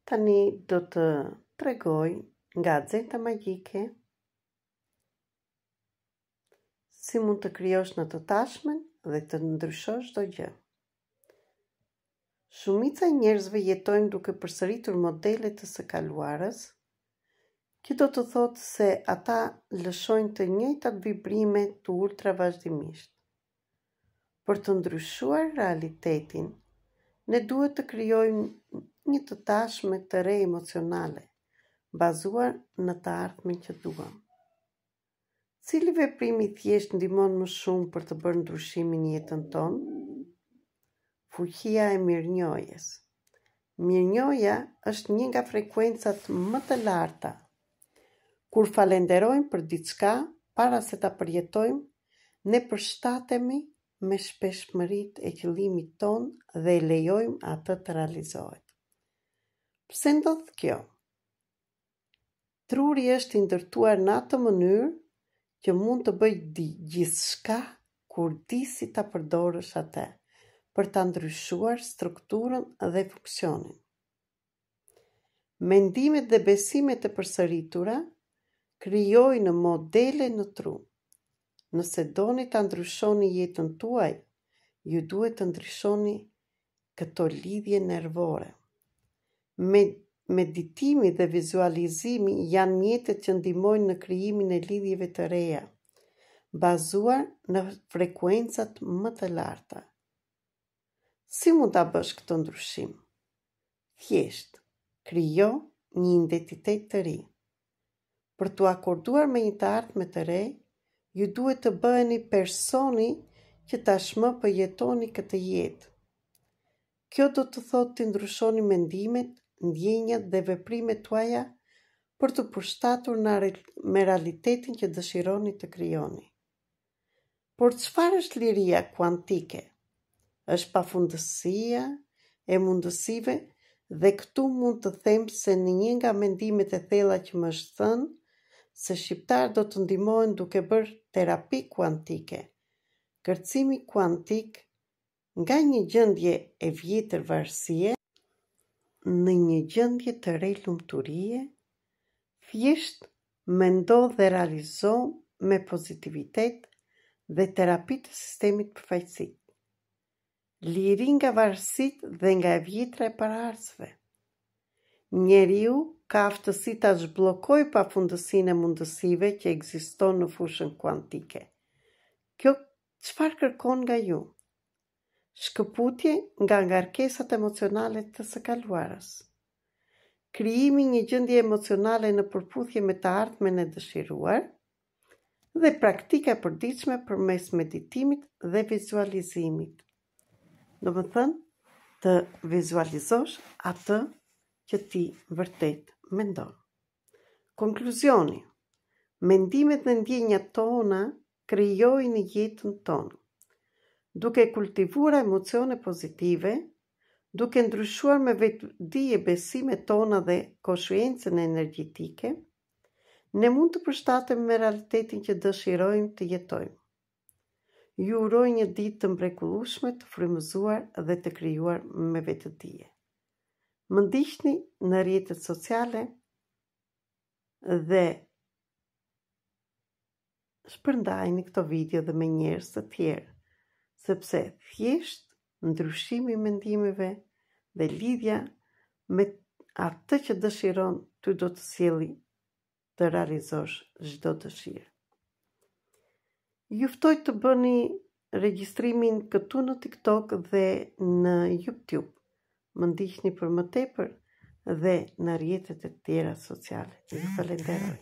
Tani do të tregoj nga Zeta Magjike si mund të krijosh në të tashmen dhe të ndryshosh çdo gjë. Shumica e njerëzve jetojnë duke përsëritur modele të së kaluarës. Kjo do të thotë se ata lëshojnë të njëjtat vibrime të ultra vazhdimisht. Për të ndryshuar realitetin, ne duhet të krijojmë një të tashme të re emocionale, bazuar në të ardhmen që duam. Cili veprim i thjesht ndihmon më shumë për të bërë ndryshimin në jetën tonë? Fuqia e mirënjohjes. Mirënjohja është një nga frekuencat më të larta. Kur falenderojmë për diçka para se ta përjetojmë, ne përshtatemi me shpeshmëritë e qëllimit ton dhe e lejojmë atë të realizohet. Pse ndodh kjo? Truri është i ndërtuar në atë mënyrë që mund të bëj gjithçka kur di si ta përdorësh atë për ta ndryshuar strukturën dhe funksionin. Mendimet dhe besimet e përsëritura krijojnë modele në tru. Nëse doni ta ndryshoni jetën tuaj, ju duhet të ndryshoni këto lidhje nervore. Meditimi dhe vizualizimi janë mjetet që ndihmojnë në krijimin e lidhjeve të reja, bazuar në frekuencat më të larta. Si mund ta bësh këtë ndryshim? Thjesht, krijo një identitet të ri. Për t'u akorduar me një të ardhme të re, ju duhet të bëheni personi që tashmë po jetoni këtë jetë. Kjo do të thotë të ndryshoni mendimet, ndjenjat dhe veprimet tuaja për të përshtatur me realitetin që dëshironi të krijoni. Por çfarë është liria kuantike? Është pafundësia e mundësive dhe këtu mund të them se në një nga mendimet e thella që më është thënë, se shqiptarët do të ndihmohen duke bërë terapi kuantike. Kërcimi kuantik nga një gjendje e vjetër varësie në një gjendje të re lumturie, thjesht mendo dhe realizo me pozitivitet dhe terapi të sistemit përfaqësisë. Liri nga varësitë dhe nga e vjetra e paraardhësve. Njeriu ka aftësi ta zhbllokojë pafundësinë e mundësive që ekziston në fushën kuantike. Kjo çfarë kërkon nga ju? Shkëputje nga ngarkesat emocionale të së kaluarës. Krijimi një gjendje emocionale në përputhje me të ardhmen e dëshiruar dhe praktika e përditshme përmes meditimit dhe vizualizimit. Domethënë, të vizualizosh atë që ti vërtet mendon. Konkluzioni: mendimet dhe ndjenjat tona krijojnë jetën tonë. Duke kultivuar emocione pozitive, duke ndryshuar me vetëdije besimet tona dhe konsciencën energjetike, ne mund të përshtatemi me realitetin që dëshirojmë të jetojmë. Ju uroj një ditë të mrekullueshme, të frymëzuar dhe të krijuar me vetëdije. Më ndiqni në rrjetet sociale dhe shpërndajni këto video dhe me njerëz të tjerë, sepse thjesht ndryshimi i mendimeve dhe lidhja me atë që dëshiron ty do të sjellë të realizosh çdo dëshirë. Ju ftoj të bëni regjistrimin këtu në TikTok dhe në YouTube. Më ndiqni për më tepër dhe në rrjetet e tjera sociale. Ju falenderoj.